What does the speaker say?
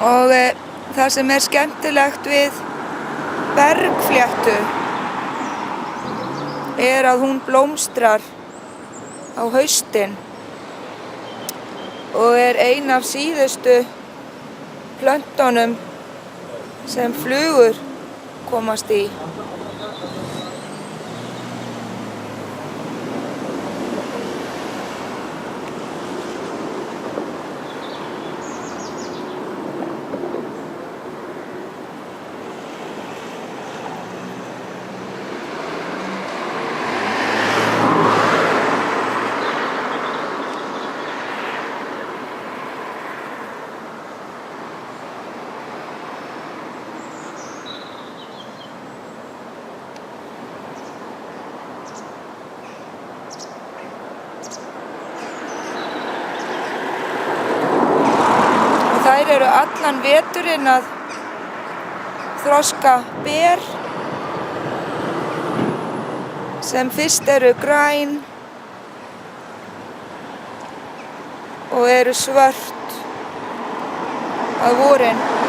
Og það sem skemmtilegt við bergfléttu að hún blómstrar á haustin og ein af síðustu plöntunum sem flugur komast í. Þær eru allan veturinn að þroska ber sem fyrst eru græn og eru svört að vorin.